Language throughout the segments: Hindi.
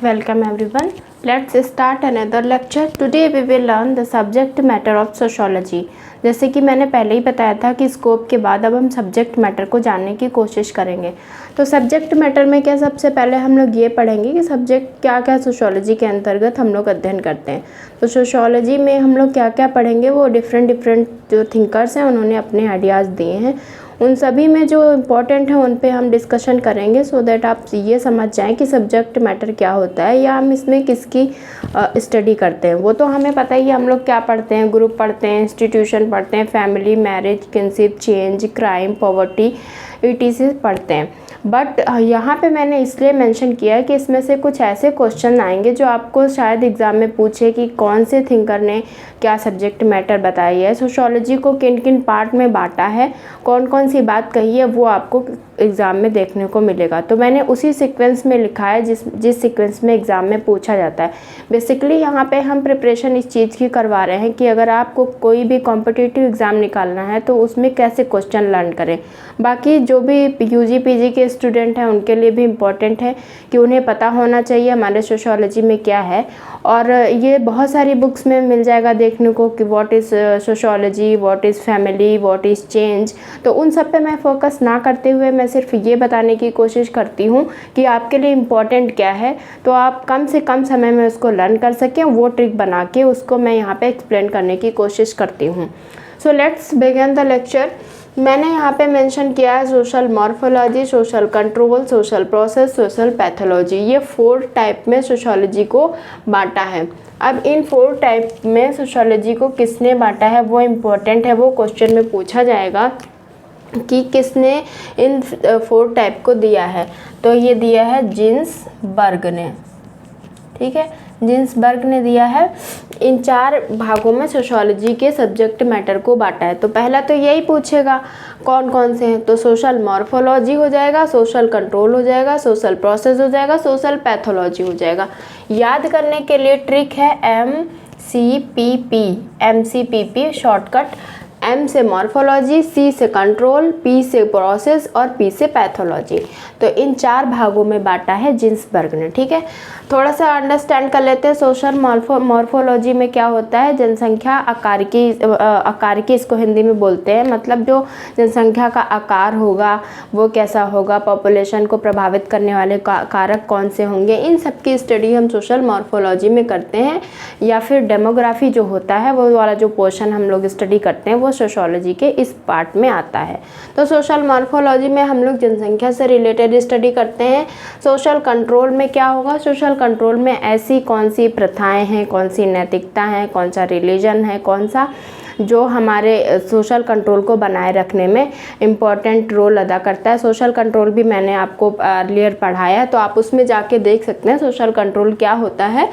Welcome everyone. Let's start another lecture. Today we will learn the subject matter of sociology. जैसे कि मैंने पहले ही बताया था कि स्कोप के बाद अब हम सब्जेक्ट मैटर को जानने की कोशिश करेंगे। तो सब्जेक्ट मैटर में क्या, सबसे पहले हम लोग ये पढ़ेंगे कि सब्जेक्ट क्या क्या सोशियोलॉजी के अंतर्गत हम लोग अध्ययन करते हैं। तो सोशियोलॉजी में हम लोग क्या क्या पढ़ेंगे, वो डिफरेंट जो थिंकर्स हैं उन्होंने अपने आइडियाज़ दिए हैं, उन सभी में जो इम्पोर्टेंट है उन पे हम डिस्कशन करेंगे, सो दैट आप ये समझ जाएं कि सब्जेक्ट मैटर क्या होता है या हम इसमें किसकी स्टडी करते हैं। वो तो हमें पता ही है, हम लोग क्या पढ़ते हैं, ग्रुप पढ़ते हैं, इंस्टीट्यूशन पढ़ते हैं, family, marriage, kinship, change, crime, poverty, ETC पढ़ते हैं। बट यहाँ पे मैंने इसलिए मेंशन किया है कि इसमें से कुछ ऐसे क्वेश्चन आएंगे जो आपको शायद एग्ज़ाम में पूछे कि कौन से थिंकर ने क्या सब्जेक्ट मैटर बताई है, सोशियोलॉजी को किन किन पार्ट में बांटा है, कौन कौन सी बात कही है, वो आपको एग्ज़ाम में देखने को मिलेगा। तो मैंने उसी सीक्वेंस में लिखा है जिस सीक्वेंस में एग्ज़ाम में पूछा जाता है। बेसिकली यहाँ पे हम प्रिपरेशन इस चीज़ की करवा रहे हैं कि अगर आपको कोई भी कॉम्पिटिटिव एग्ज़ाम निकालना है तो उसमें कैसे क्वेश्चन लर्न करें। बाकी जो भी UG PG के स्टूडेंट हैं उनके लिए भी इम्पॉर्टेंट है कि उन्हें पता होना चाहिए हमारे सोशियोलॉजी में क्या है। और ये बहुत सारी बुक्स में मिल जाएगा देखने को कि what is sociology, what is family, what is change. तो उन सब पे मैं फोकस ना करते हुए मैं सिर्फ ये बताने की कोशिश करती हूँ कि आपके लिए इम्पॉर्टेंट क्या है, तो आप कम से कम समय में उसको लर्न कर सकें। वो ट्रिक बना के उसको मैं यहाँ पे एक्सप्लेन करने की कोशिश करती हूँ। So let's begin the lecture. मैंने यहाँ पे मेंशन किया है social morphology, social control, social process, social pathology. ये 4 टाइप में सोशियोलॉजी को बांटा है। अब इन 4 टाइप में सोशियोलॉजी को किसने बांटा है वो इम्पोर्टेंट है, वो क्वेश्चन में पूछा जाएगा कि किसने इन 4 टाइप को दिया है। तो ये दिया है जिन्सबर्ग ने, ठीक है, जिन्सबर्ग ने दिया है। इन 4 भागों में सोशियोलॉजी के सब्जेक्ट मैटर को बांटा है। तो पहला तो यही पूछेगा कौन कौन से हैं, तो सोशल मॉर्फोलॉजी हो जाएगा, सोशल कंट्रोल हो जाएगा, सोशल प्रोसेस हो जाएगा, सोशल पैथोलॉजी हो जाएगा। याद करने के लिए ट्रिक है MCPP शॉर्टकट। M से मॉर्फोलॉजी, C से कंट्रोल, P से प्रोसेस और P से पैथोलॉजी। तो इन 4 भागों में बांटा है जिन्सबर्ग ने, ठीक है। थोड़ा सा अंडरस्टैंड कर लेते हैं सोशल मॉर्फोलॉजी में क्या होता है। जनसंख्या आकार की इसको हिंदी में बोलते हैं, मतलब जो जनसंख्या का आकार होगा वो कैसा होगा, पॉपुलेशन को प्रभावित करने वाले कारक कौन से होंगे, इन सब की स्टडी हम सोशल मॉर्फोलॉजी में करते हैं। या फिर डेमोग्राफी जो होता है वो वाला जो पोर्शन हम लोग स्टडी करते हैं वो सोशियोलॉजी के इस पार्ट में आता है। तो सोशल मॉर्फोलॉजी में हम लोग जनसंख्या से रिलेटेड स्टडी करते हैं। सोशल कंट्रोल में क्या होगा, सोशल कंट्रोल में ऐसी कौन सी प्रथाएं हैं, कौन सी नैतिकता है, कौन सा रिलीजन है, कौन सा जो हमारे सोशल कंट्रोल को बनाए रखने में इम्पॉर्टेंट रोल अदा करता है। सोशल कंट्रोल भी मैंने आपको अर्लियर पढ़ाया है, तो आप उसमें जाके देख सकते हैं सोशल कंट्रोल क्या होता है।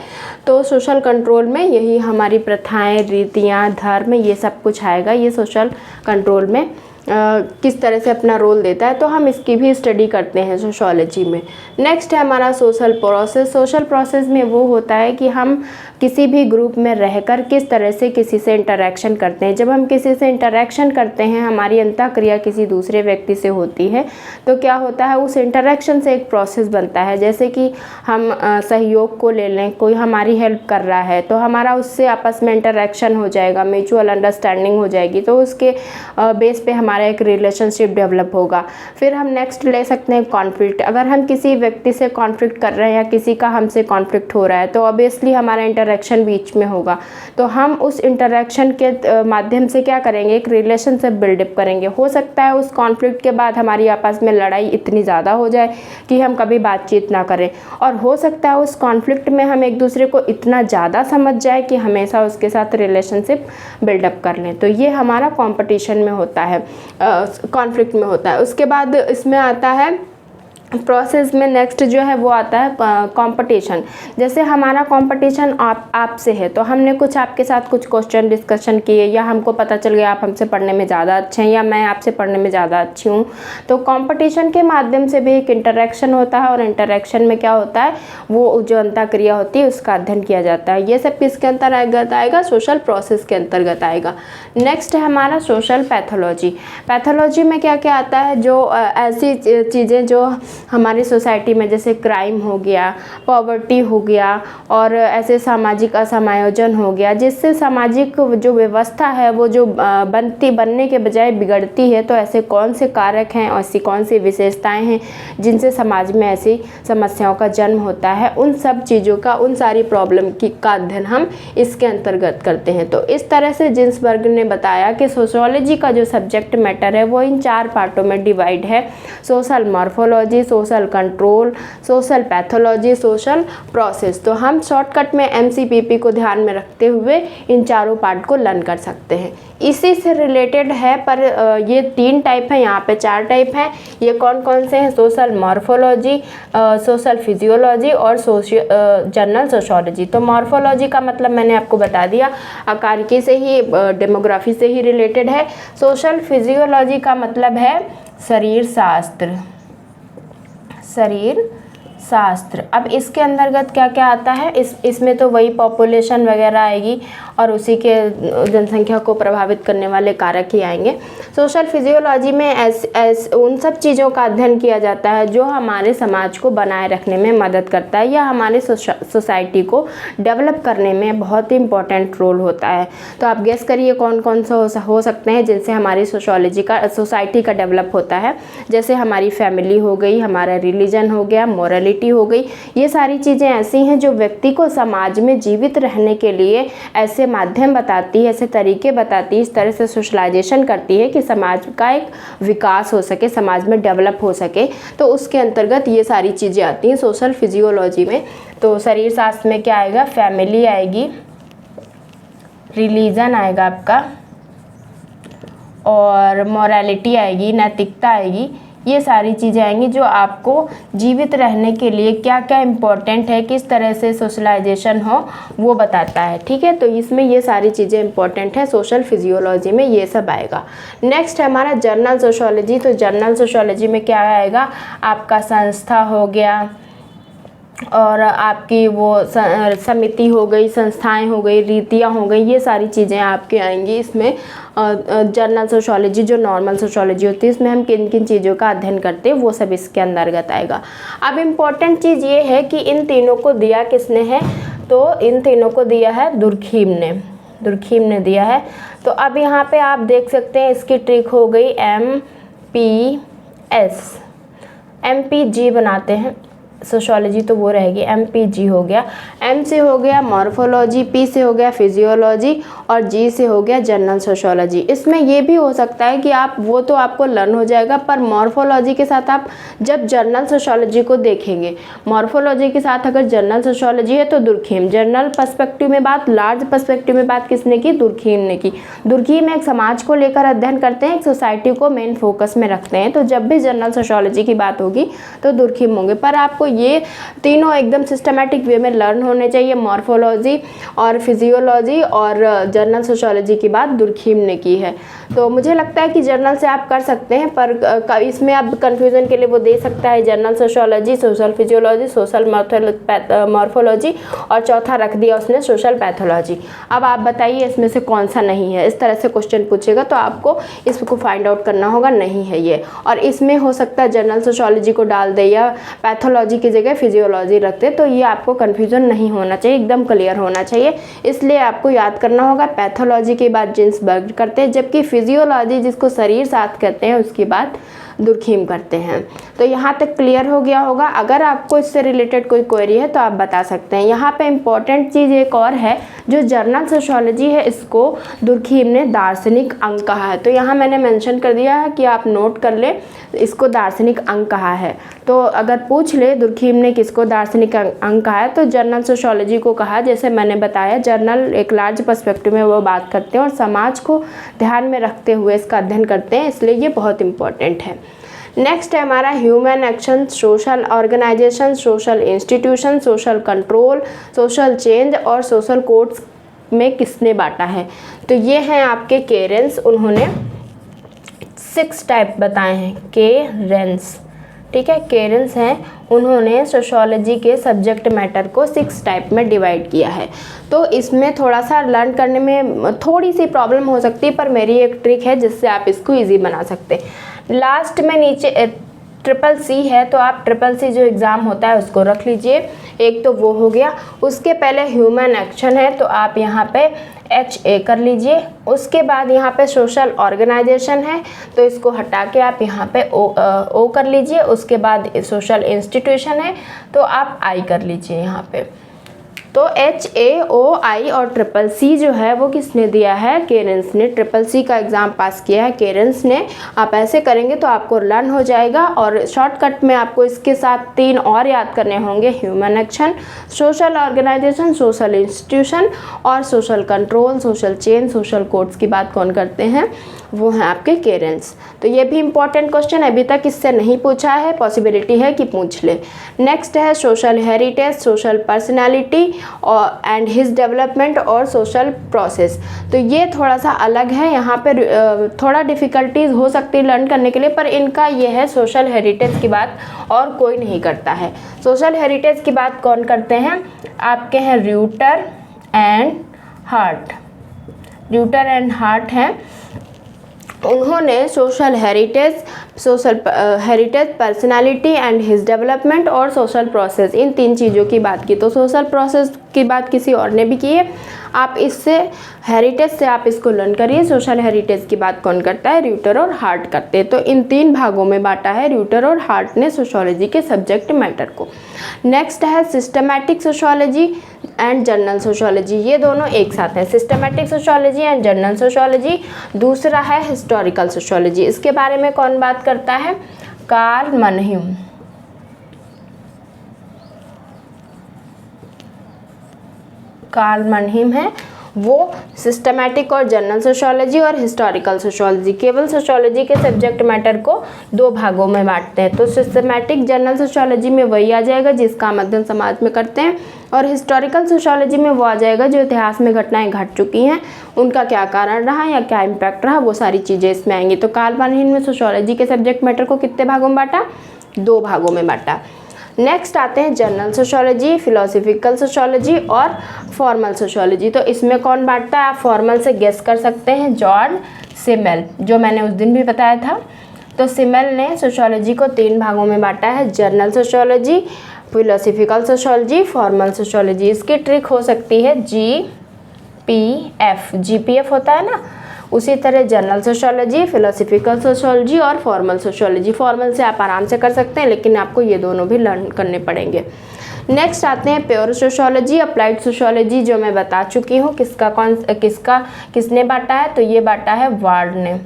तो सोशल कंट्रोल में यही हमारी प्रथाएं, रीतियाँ, धर्म, ये सब कुछ आएगा। ये सोशल कंट्रोल में किस तरह से अपना रोल देता है, तो हम इसकी भी स्टडी करते हैं सोशियोलॉजी में। नेक्स्ट है हमारा सोशल प्रोसेस। सोशल प्रोसेस में वो होता है कि हम किसी भी ग्रुप में रहकर किस तरह से किसी से इंटरेक्शन करते हैं। जब हम किसी से इंटरेक्शन करते हैं, हमारी अंतःक्रिया किसी दूसरे व्यक्ति से होती है, तो क्या होता है, उस इंटरेक्शन से एक प्रोसेस बनता है। जैसे कि हम सहयोग को ले लें, कोई हमारी हेल्प कर रहा है तो हमारा उससे आपस में इंटरेक्शन हो जाएगा, म्यूचुअल अंडरस्टैंडिंग हो जाएगी, तो उसके बेस पे हमारा एक रिलेशनशिप डेवलप होगा। फिर हम नेक्स्ट ले सकते हैं कॉन्फ्लिक्ट। अगर हम किसी व्यक्ति से कॉन्फ्लिक्ट कर रहे हैं या किसी का हमसे कॉन्फ्लिक्ट हो रहा है, तो ऑब्वियसली हमारा इंटरेक्शन बीच में होगा, तो हम उस इंटरेक्शन के माध्यम से क्या करेंगे, एक रिलेशनशिप बिल्डअप करेंगे। हो सकता है उस कॉन्फ्लिक्ट के बाद हमारी आपस में लड़ाई इतनी ज़्यादा हो जाए कि हम कभी बातचीत ना करें, और हो सकता है उस कॉन्फ्लिक्ट में हम एक दूसरे को इतना ज़्यादा समझ जाए कि हमेशा उसके साथ रिलेशनशिप बिल्डअप कर लें। तो ये हमारा कॉम्पिटिशन में होता है, कॉन्फ्लिक्ट में होता है। उसके बाद इसमें आता है प्रोसेस में नेक्स्ट जो है वो आता है कंपटीशन। जैसे हमारा कंपटीशन आपसे है, तो हमने कुछ आपके साथ कुछ क्वेश्चन डिस्कशन किए, या हमको पता चल गया आप हमसे पढ़ने में ज़्यादा अच्छे हैं या मैं आपसे पढ़ने में ज़्यादा अच्छी हूँ, तो कंपटीशन के माध्यम से भी एक इंटरेक्शन होता है। और इंटरेक्शन में क्या होता है, वो जो अंतःक्रिया होती है उसका अध्ययन किया जाता है। ये सब किसके अंतर्गत आएगा, सोशल प्रोसेस के अंतर्गत आएगा। नेक्स्ट है हमारा सोशल पैथोलॉजी। पैथोलॉजी में क्या क्या आता है, जो ऐसी चीज़ें जो हमारी सोसाइटी में जैसे क्राइम हो गया, पॉवर्टी हो गया और ऐसे सामाजिक असमायोजन हो गया, जिससे सामाजिक जो व्यवस्था है वो जो बनने के बजाय बिगड़ती है। तो ऐसे कौन से कारक हैं और ऐसी कौन सी विशेषताएं हैं जिनसे समाज में ऐसी समस्याओं का जन्म होता है, उन सब चीज़ों का, उन सारी प्रॉब्लम का अध्ययन हम इसके अंतर्गत करते हैं। तो इस तरह से जिन्सबर्ग ने बताया कि सोशियोलॉजी का जो सब्जेक्ट मैटर है वो इन 4 पार्टों में डिवाइड है: social morphology, social control, social pathology, social process. तो हम शॉर्टकट में MCPP को ध्यान में रखते हुए इन चारों पार्ट को लर्न कर सकते हैं। इसी से रिलेटेड है, पर ये 3 टाइप है, यहाँ पे 4 टाइप हैं। ये कौन कौन से हैं? सोशल मॉर्फोलॉजी, सोशल फिजियोलॉजी और जनरल सोशियोलॉजी। तो मॉर्फोलॉजी का मतलब मैंने आपको बता दिया, आकारिकी से ही, डेमोग्राफी से ही रिलेटेड है। सोशल फिजियोलॉजी का मतलब है शरीर शास्त्र, शरीर शास्त्र। अब इसके अंतर्गत क्या क्या आता है? इसमें तो वही पॉपुलेशन वगैरह आएगी और उसी के जनसंख्या को प्रभावित करने वाले कारक ही आएंगे। सोशल फिजियोलॉजी में उन सब चीज़ों का अध्ययन किया जाता है जो हमारे समाज को बनाए रखने में मदद करता है या हमारे सोसाइटी को डेवलप करने में बहुत ही इम्पोर्टेंट रोल होता है। तो आप गेस करिए कौन कौन सा हो सकते हैं जिनसे हमारी सोसाइटी का डेवलप होता है। जैसे हमारी फैमिली हो गई, हमारा रिलीजन हो गया, मोरालिटी हो गई। ये सारी चीज़ें ऐसी हैं जो व्यक्ति को समाज में जीवित रहने के लिए ऐसे माध्यम बताती है, ऐसे तरीके बताती है, इस तरह से सोशलाइजेशन करती है कि समाज का एक विकास हो सके, समाज में डेवलप हो सके। तो उसके अंतर्गत ये सारी चीज़ें आती हैं सोशल फिजियोलॉजी में। तो शरीर शास्त्र में क्या आएगा? फैमिली आएगी, रिलीजन आएगा आपका, और मोरालिटी आएगी, नैतिकता आएगी। ये सारी चीज़ें आएंगी जो आपको जीवित रहने के लिए क्या क्या इम्पोर्टेंट है, किस तरह से सोशलाइजेशन हो, वो बताता है। ठीक है, तो इसमें ये सारी चीज़ें इम्पोर्टेंट है, सोशल फिजियोलॉजी में ये सब आएगा। नेक्स्ट है हमारा जनरल सोशियोलॉजी। तो जनरल सोशियोलॉजी में क्या आएगा? आपका संस्था हो गया और आपकी वो समिति हो गई, संस्थाएं हो गई, रीतियाँ हो गई, ये सारी चीज़ें आपके आएंगी इसमें। जनरल सोशियोलॉजी जो नॉर्मल सोशियोलॉजी होती है, इसमें हम किन किन चीज़ों का अध्ययन करते हैं वो सब इसके अंतर्गत आएगा। अब इम्पोर्टेंट चीज़ ये है कि इन तीनों को दिया किसने है? तो इन तीनों को दिया है दुर्खीम ने, दुर्खीम ने दिया है। तो अब यहाँ पे आप देख सकते हैं इसकी ट्रिक हो गई MPS, MPG बनाते हैं। सोशियोलॉजी तो वो रहेगी, MPG हो गया। M से हो गया मॉर्फोलॉजी, P से हो गया फिजियोलॉजी और G से हो गया जनरल सोशियोलॉजी। इसमें ये भी हो सकता है कि आप वो तो आपको लर्न हो जाएगा, पर मॉर्फोलॉजी के साथ आप जब जनरल सोशियोलॉजी को देखेंगे, मॉर्फोलॉजी के साथ अगर जनरल सोशियोलॉजी है तो दुर्खीम। जनरल पर्सपेक्टिव में बात, लार्ज पर्सपेक्टिव में बात किसने की? दुर्खीम ने की। दुर्खीम एक समाज को लेकर अध्ययन करते हैं, एक सोसाइटी को मेन फोकस में रखते हैं। तो जब भी जनरल सोशियोलॉजी की बात होगी तो दुर्खीम होंगे। पर आपको ये तीनों एकदम सिस्टमैटिक वे में लर्न होने चाहिए। मॉर्फोलॉजी और फिजियोलॉजी और जनरल सोशियोलॉजी की बात दुर्खीम ने की है। तो मुझे लगता है कि जर्नल से आप कर सकते हैं, पर इसमें आप कन्फ्यूज़न के लिए वो दे सकता है general sociology, social physiology, social morphology और चौथा रख दिया उसने सोशल पैथोलॉजी। अब आप बताइए इसमें से कौन सा नहीं है? इस तरह से क्वेश्चन पूछेगा तो आपको इसको फाइंड आउट करना होगा, नहीं है ये। और इसमें हो सकता है जनरल सोशियोलॉजी को डाल दे या पैथोलॉजी की जगह फिजियोलॉजी रखते, तो ये आपको कन्फ्यूज़न नहीं होना चाहिए, एकदम क्लियर होना चाहिए। इसलिए आपको याद करना होगा पैथोलॉजी के बाद जिन्सबर्ग करते हैं, जबकि फिजियोलॉजी जिसको शरीर शास्त्र कहते हैं उसकी बात दुर्खीम करते हैं। तो यहाँ तक क्लियर हो गया होगा। अगर आपको इससे रिलेटेड कोई क्वेरी है तो आप बता सकते हैं। यहाँ पे इम्पॉर्टेंट चीज़ एक और है, जो जनरल सोशियोलॉजी है इसको दुर्खीम ने दार्शनिक अंग कहा है। तो यहाँ मैंने मेंशन कर दिया है कि आप नोट कर ले, इसको दार्शनिक अंग कहा है। तो अगर पूछ ले दुर्खीम ने किसको दार्शनिक अंग कहा है, तो जनरल सोशियोलॉजी को कहा। जैसे मैंने बताया, जर्नल एक लार्ज पर्सपेक्टिव में वो बात करते हैं और समाज को ध्यान में रखते हुए इसका अध्ययन करते हैं, इसलिए ये बहुत इंपॉर्टेंट है। नेक्स्ट है हमारा human action, social organisation, social institution, social control, social change और सोशल कोड्स में किसने बांटा है। तो ये हैं आपके केरेंस, उन्होंने 6 टाइप बताए हैं। केरेंस, ठीक है, केरेंस हैं, उन्होंने सोशियोलॉजी के सब्जेक्ट मैटर को 6 टाइप में डिवाइड किया है। तो इसमें थोड़ा सा लर्न करने में थोड़ी सी प्रॉब्लम हो सकती है, पर मेरी एक ट्रिक है जिससे आप इसको ईजी बना सकते हैं। लास्ट में नीचे ट्रिपल सी है तो आप ट्रिपल सी जो एग्ज़ाम होता है उसको रख लीजिए, एक तो वो हो गया। उसके पहले ह्यूमन एक्शन है तो आप यहाँ पे HA कर लीजिए। उसके बाद यहाँ पे सोशल ऑर्गेनाइजेशन है तो इसको हटा के आप यहाँ पे O कर लीजिए। उसके बाद सोशल इंस्टीट्यूशन है तो आप I कर लीजिए यहाँ पे। तो HAOI और ट्रिपल सी जो है वो किसने दिया है? केरेंस ने। ट्रिपल सी का एग्ज़ाम पास किया है केरेंस ने। आप ऐसे करेंगे तो आपको लर्न हो जाएगा। और शॉर्टकट में आपको इसके साथ 3 और याद करने होंगे, human action, social organisation, social institution और social control, social change, social codes की बात कौन करते हैं? वो हैं आपके केरेंस। तो ये भी इंपॉर्टेंट क्वेश्चन अभी तक इससे नहीं पूछा है, पॉसिबिलिटी है कि पूछ ले। नेक्स्ट है सोशल हेरिटेज, सोशल पर्सनैलिटी और एंड हिज डेवलपमेंट और सोशल प्रोसेस। तो ये थोड़ा सा अलग है, यहाँ पे थोड़ा डिफ़िकल्टीज हो सकती है लर्न करने के लिए, पर इनका ये है सोशल हेरिटेज की बात और कोई नहीं करता है। सोशल हेरिटेज की बात कौन करते हैं? आपके हैं र्यूटर एंड हार्ट। र्यूटर एंड हार्ट हैं, उन्होंने social heritage personality and his development और सोशल प्रोसेस, इन 3 चीज़ों की बात की। तो सोशल प्रोसेस की बात किसी और ने भी की है, आप इससे हेरिटेज से आप इसको लर्न करिए। सोशल हेरिटेज की बात कौन करता है? र्यूटर और हार्ट करते हैं। तो इन 3 भागों में बांटा है र्यूटर और हार्ट ने सोशियोलॉजी के सब्जेक्ट मैटर को। नेक्स्ट है systematic sociology and general sociology, ये दोनों एक साथ हैं, systematic sociology and general sociology. दूसरा है हिस्टोरिकल सोशियोलॉजी, इसके बारे में कौन बात करता है? कार्ल मनह्यूम। कार्ल मनह्यूम है, वो सिस्टमैटिक और जनरल सोशियोलॉजी और हिस्टोरिकल सोशियोलॉजी, केवल सोशियोलॉजी के सब्जेक्ट मैटर को 2 भागों में बांटते हैं। तो सिस्टमैटिक जनरल सोशियोलॉजी में वही आ जाएगा जिसका अध्ययन समाज में करते हैं, और हिस्टोरिकल सोशियोलॉजी में वो आ जाएगा जो इतिहास में घटनाएं घट चुकी हैं, उनका क्या कारण रहा या क्या इम्पैक्ट रहा, वो सारी चीज़ें इसमें आएंगी। तो कार्ल मनह्यूम ने सोशियोलॉजी के सब्जेक्ट मैटर को कितने भागों में बांटा? 2 भागों में बांटा। नेक्स्ट आते हैं जनरल सोशियोलॉजी, फिलोसफिकल सोशियोलॉजी और फॉर्मल सोशियोलॉजी। तो इसमें कौन बांटता है? आप फॉर्मल से गेस कर सकते हैं, जॉर्ज सिमेल, जो मैंने उस दिन भी बताया था। तो सिमेल ने सोशियोलॉजी को 3 भागों में बांटा है, general sociology, philosophical sociology, formal sociology. इसकी ट्रिक हो सकती है GPF होता है ना, उसी तरह जनरल सोशियोलॉजी, फिलोसफिकल सोशियोलॉजी और फॉर्मल सोशियोलॉजी। फॉर्मल से आप आराम से कर सकते हैं, लेकिन आपको ये दोनों भी लर्न करने पड़ेंगे। नेक्स्ट आते हैं प्योर सोशियोलॉजी, अप्लाइड सोशियोलॉजी, जो मैं बता चुकी हूँ किसने बांटा है? तो ये बांटा है वार्ड ने।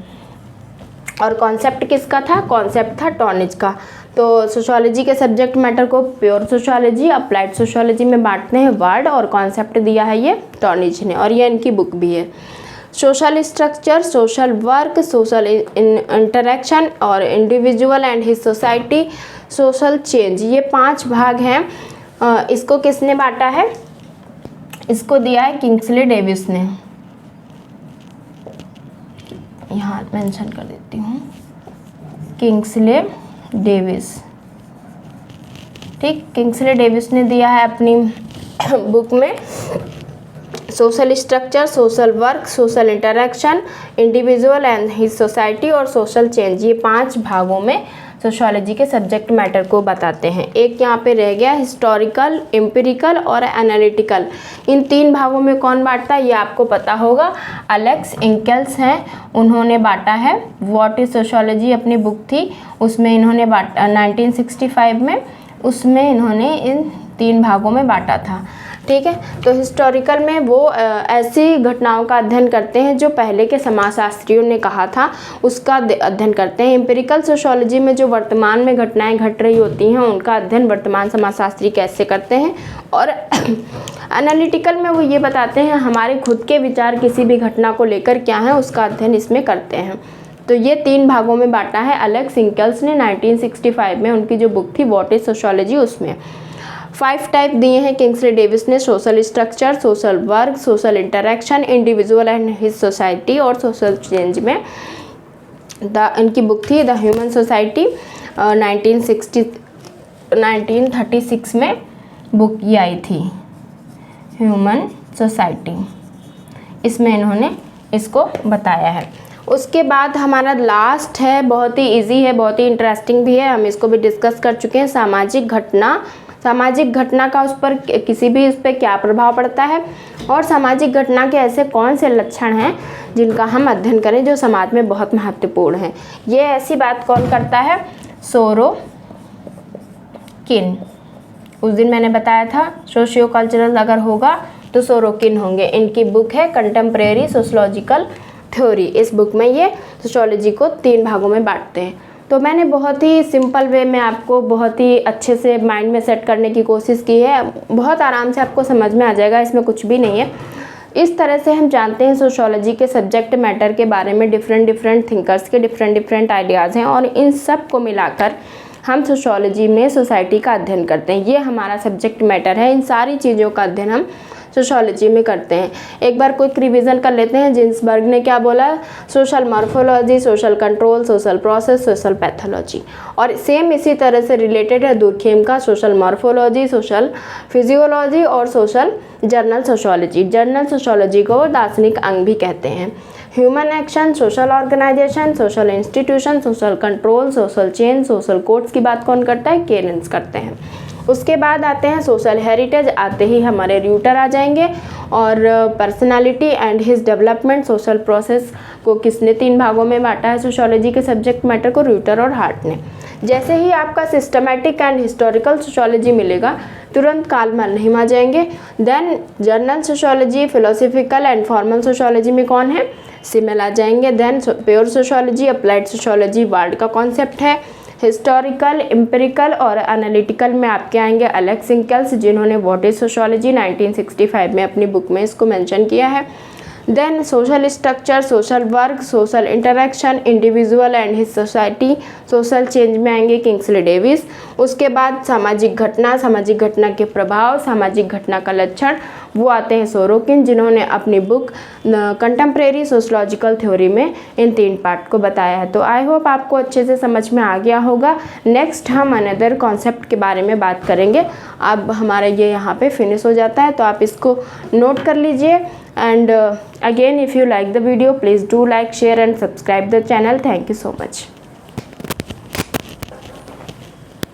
और कॉन्सेप्ट किसका था? कॉन्सेप्ट था टॉनिज का। तो सोशियोलॉजी के सब्जेक्ट मैटर को प्योर सोशियोलॉजी, अप्लाइड सोशियोलॉजी में बांटते हैं वार्ड, और कॉन्सेप्ट दिया है ये टॉनिज ने, और ये इनकी बुक भी है। Social structure, social work, social interaction और individual and his society, social change, ये 5 भाग हैं। इसको किसने बांटा है? इसको दिया है किंग्सले डेविस ने। यहाँ मेंशन कर देती हूँ, किंग्सले डेविस। ठीक, किंग्सले डेविस ने दिया है अपनी बुक में social structure, social work, social interaction, individual and his society और सोशल चेंज, ये 5 भागों में सोशियोलॉजी के सब्जेक्ट मैटर को बताते हैं। एक यहाँ पे रह गया हिस्टोरिकल, एम्पिरिकल और एनालिटिकल। इन 3 भागों में कौन बांटता है ये आपको पता होगा, अलेक्स इंकेल्स हैं, उन्होंने बांटा है। व्हाट इज सोशियोलॉजी अपनी बुक थी, उसमें इन्होंने बांटा 1965 में, उसमें इन्होंने इन 3 भागों में बांटा था। ठीक है, तो हिस्टोरिकल में वो ऐसी घटनाओं का अध्ययन करते हैं जो पहले के समाजशास्त्रियों ने कहा था, उसका अध्ययन करते हैं। एम्पिरिकल सोशियोलॉजी में जो वर्तमान में घटनाएं घट रही होती हैं उनका अध्ययन वर्तमान समाजशास्त्री कैसे करते हैं। और एनालिटिकल में वो ये बताते हैं हमारे खुद के विचार किसी भी घटना को लेकर क्या है, उसका अध्ययन इसमें करते हैं। तो ये 3 भागों में बांटा है अलेक्स इंकेल्स ने 1965 में, उनकी जो बुक थी व्हाट इज सोशियोलॉजी, उसमें 5 टाइप दिए हैं किंग्सले डेविस ने, social structure, social work, social interaction, individual and his society और सोशल चेंज में। इनकी बुक थी द ह्यूमन सोसाइटी, 1936 में बुक ये आई थी, ह्यूमन सोसाइटी, इसमें इन्होंने इसको बताया है। उसके बाद हमारा लास्ट है, बहुत ही इजी है, बहुत ही इंटरेस्टिंग भी है, हम इसको भी डिस्कस कर चुके हैं, सामाजिक घटना। सामाजिक घटना का उस पर किसी भी उस पर क्या प्रभाव पड़ता है और सामाजिक घटना के ऐसे कौन से लक्षण हैं जिनका हम अध्ययन करें जो समाज में बहुत महत्वपूर्ण है। ये ऐसी बात कौन करता है? सोरोकिन। उस दिन मैंने बताया था सोशियो कल्चरल अगर होगा तो सोरोकिन होंगे। इनकी बुक है कंटेम्प्रेरी सोशोलॉजिकल थ्योरी। इस बुक में ये सोशियोलॉजी को 3 भागों में बांटते हैं। तो मैंने बहुत ही सिंपल वे में आपको बहुत ही अच्छे से माइंड में सेट करने की कोशिश की है, बहुत आराम से आपको समझ में आ जाएगा, इसमें कुछ भी नहीं है। इस तरह से हम जानते हैं सोशियोलॉजी के सब्जेक्ट मैटर के बारे में डिफरेंट थिंकर्स के डिफरेंट आइडियाज़ हैं और इन सब को मिलाकर हम सोशियोलॉजी में सोसाइटी का अध्ययन करते हैं। ये हमारा सब्जेक्ट मैटर है, इन सारी चीज़ों का अध्ययन हम सोशियोलॉजी में करते हैं। एक बार क्विक रिवीजन कर लेते हैं। जिन्सबर्ग ने क्या बोला? Social morphology, social control, social process, social pathology. और सेम इसी तरह से रिलेटेड है दुर्खेम का सोशल मॉर्फोलॉजी, सोशल फिजियोलॉजी और social general sociology. General sociology को दार्शनिक अंग भी कहते हैं। Human action, social organisation, social institution, social control, social change, social codes की बात कौन करता है? केरेंस करते हैं। उसके बाद आते हैं सोशल हेरिटेज। आते ही हमारे र्यूटर आ जाएंगे और personality and his development. Social process को किसने 3 भागों में बांटा है सोशियोलॉजी के सब्जेक्ट मैटर को? र्यूटर और हार्ट ने। जैसे ही आपका सिस्टमैटिक एंड हिस्टोरिकल सोशियोलॉजी मिलेगा तुरंत कालमन नहीं आ जाएंगे। Then general sociology, philosophical and formal sociology में कौन है? सिमेल आ जाएंगे। Then pure sociology, applied sociology Ward का कॉन्सेप्ट है। हिस्टोरिकल, एम्पिरिकल और एनालिटिकल में आपके आएंगे एलेक्स इंकल्स, जिन्होंने व्हाट इज सोशियोलॉजी 1965 में अपनी बुक में इसको मेंशन किया है। Then social structure, social work, social interaction, individual and his society, social change में आएंगे किंग्सले डेविस। उसके बाद सामाजिक घटना, सामाजिक घटना के प्रभाव, सामाजिक घटना का लक्षण, वो आते हैं सोरोकिन, जिन्होंने अपनी बुक कंटेम्प्रेरी सोशोलॉजिकल थ्योरी में इन 3 पार्ट को बताया है। तो आई होप आपको अच्छे से समझ में आ गया होगा। नेक्स्ट हम अनदर कॉन्सेप्ट के बारे में बात करेंगे। अब हमारा ये यहाँ पे फिनिश हो जाता है, तो आप इसको नोट कर लीजिए। And again, if you like the video, please do like, share and subscribe the channel. Thank you so much.